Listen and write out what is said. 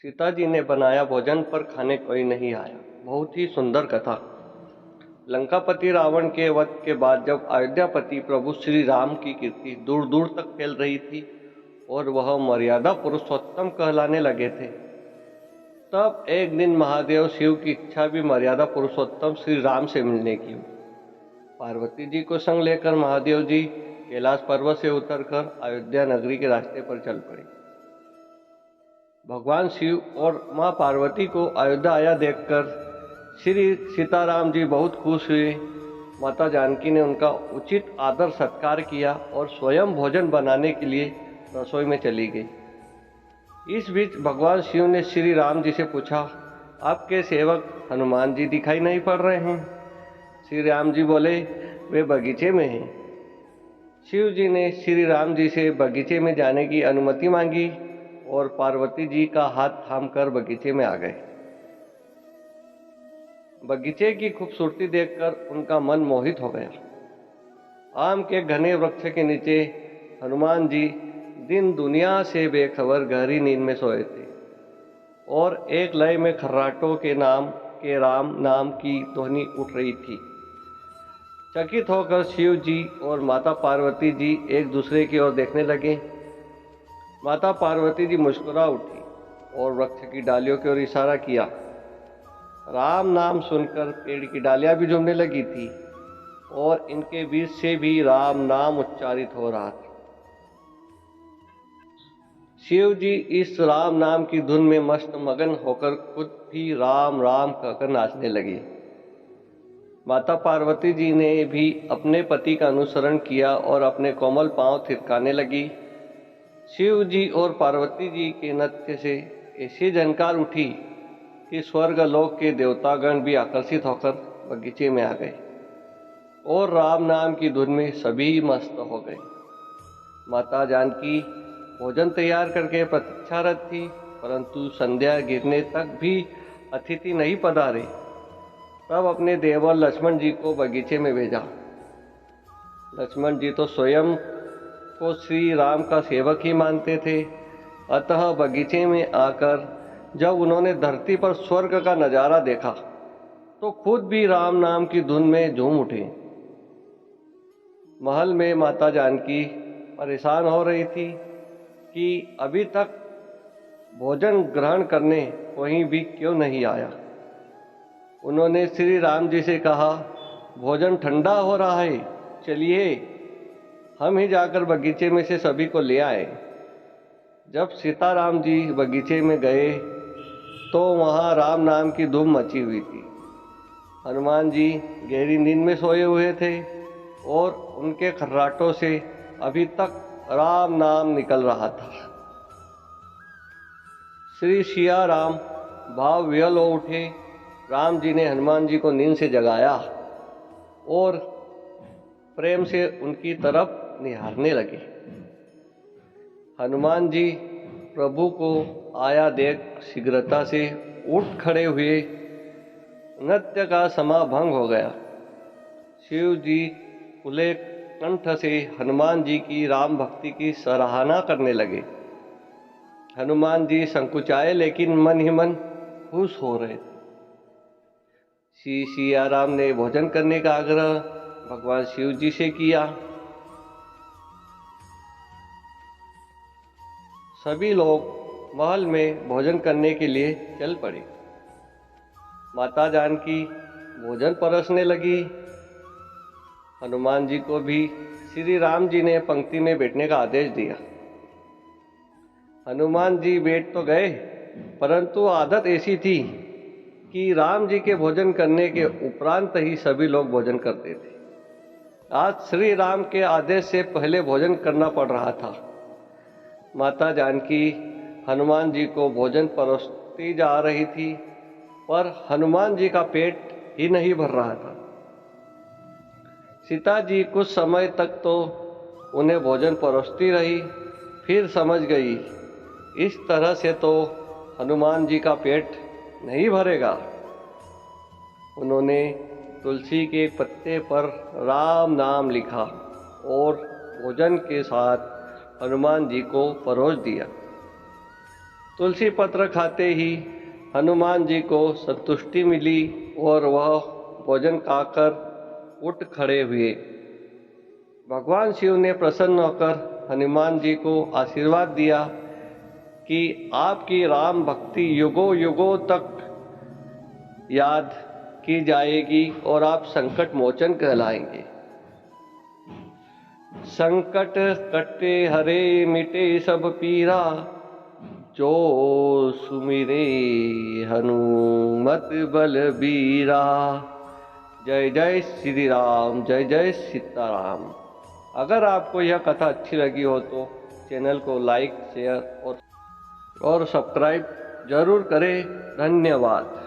सीता जी ने बनाया भोजन पर खाने कोई नहीं आया। बहुत ही सुंदर कथा। लंकापति रावण के वध के बाद जब अयोध्यापति प्रभु श्री राम की कीर्ति दूर दूर तक फैल रही थी और वह मर्यादा पुरुषोत्तम कहलाने लगे थे, तब एक दिन महादेव शिव की इच्छा भी मर्यादा पुरुषोत्तम श्री राम से मिलने की हुई। पार्वती जी को संग लेकर महादेव जी कैलाश पर्वत से उतरकर अयोध्या नगरी के रास्ते पर चल पड़े। भगवान शिव और मां पार्वती को अयोध्या आया देखकर श्री सीताराम जी बहुत खुश हुए। माता जानकी ने उनका उचित आदर सत्कार किया और स्वयं भोजन बनाने के लिए रसोई में चली गई। इस बीच भगवान शिव ने श्री राम जी से पूछा, आपके सेवक हनुमान जी दिखाई नहीं पड़ रहे हैं? श्री राम जी बोले, वे बगीचे में हैं। शिव जी ने श्री राम जी से बगीचे में जाने की अनुमति मांगी और पार्वती जी का हाथ थामकर बगीचे में आ गए। बगीचे की खूबसूरती देखकर उनका मन मोहित हो गया। आम के घने वृक्ष के नीचे हनुमान जी दिन दुनिया से बेखबर गहरी नींद में सोए थे और एक लय में खर्राटों के राम नाम की ध्वनि उठ रही थी। चकित होकर शिव जी और माता पार्वती जी एक दूसरे की ओर देखने लगे। माता पार्वती जी मुस्कुरा उठी और वृक्ष की डालियों की ओर इशारा किया। राम नाम सुनकर पेड़ की डालियां भी झूमने लगी थी और इनके बीच से भी राम नाम उच्चारित हो रहा था। शिव जी इस राम नाम की धुन में मस्त मगन होकर खुद भी राम राम कहकर नाचने लगे। माता पार्वती जी ने भी अपने पति का अनुसरण किया और अपने कोमल पांव थिरकाने लगी। शिव जी और पार्वती जी के नृत्य से ऐसी झनकार उठी कि स्वर्ग लोक के देवतागण भी आकर्षित होकर बगीचे में आ गए और राम नाम की धुन में सभी मस्त हो गए। माता जानकी भोजन तैयार करके प्रतीक्षारत थी, परंतु संध्या गिरने तक भी अतिथि नहीं पधारे। तब अपने देवर लक्ष्मण जी को बगीचे में भेजा। लक्ष्मण जी तो स्वयं को श्री राम का सेवक ही मानते थे, अतः बगीचे में आकर जब उन्होंने धरती पर स्वर्ग का नजारा देखा तो खुद भी राम नाम की धुन में झूम उठे। महल में माता जानकी परेशान हो रही थी कि अभी तक भोजन ग्रहण करने कोई भी क्यों नहीं आया। उन्होंने श्री राम जी से कहा, भोजन ठंडा हो रहा है, चलिए हम ही जाकर बगीचे में से सभी को ले आए। जब सीताराम जी बगीचे में गए तो वहाँ राम नाम की धूम मची हुई थी। हनुमान जी गहरी नींद में सोए हुए थे और उनके खर्राटों से अभी तक राम नाम निकल रहा था। श्री सिया राम भाव विह्वल हो उठे। राम जी ने हनुमान जी को नींद से जगाया और प्रेम से उनकी तरफ निहारने लगे। हनुमान जी प्रभु को आया देख शीघ्रता से उठ खड़े हुए। नृत्य का समाभंग हो गया। शिव जी खुले कंठ से हनुमान जी की राम भक्ति की सराहना करने लगे। हनुमान जी संकुचाए लेकिन मन ही मन खुश हो रहे थे। श्री सिया राम ने भोजन करने का आग्रह भगवान शिव जी से किया। सभी लोग महल में भोजन करने के लिए चल पड़े। माता जानकी भोजन परोसने लगी। हनुमान जी को भी श्री राम जी ने पंक्ति में बैठने का आदेश दिया। हनुमान जी बैठ तो गए, परंतु आदत ऐसी थी कि राम जी के भोजन करने के उपरांत ही सभी लोग भोजन करते थे। आज श्री राम के आदेश से पहले भोजन करना पड़ रहा था। माता जानकी हनुमान जी को भोजन परोसती जा रही थी, पर हनुमान जी का पेट ही नहीं भर रहा था। सीता जी कुछ समय तक तो उन्हें भोजन परोसती रही, फिर समझ गई इस तरह से तो हनुमान जी का पेट नहीं भरेगा। उन्होंने तुलसी के पत्ते पर राम नाम लिखा और भोजन के साथ हनुमान जी को परोस दिया। तुलसी पत्र खाते ही हनुमान जी को संतुष्टि मिली और वह भोजन खाकर उठ खड़े हुए। भगवान शिव ने प्रसन्न होकर हनुमान जी को आशीर्वाद दिया कि आपकी राम भक्ति युगों युगों तक याद की जाएगी और आप संकट मोचन कहलाएंगे। संकट कटे हरे मिटे सब पीरा, जो सुमिरे हनुमत बलबीरा। जय जय श्री राम, जय जय सीताराम। अगर आपको यह कथा अच्छी लगी हो तो चैनल को लाइक, शेयर और सब्सक्राइब जरूर करें। धन्यवाद।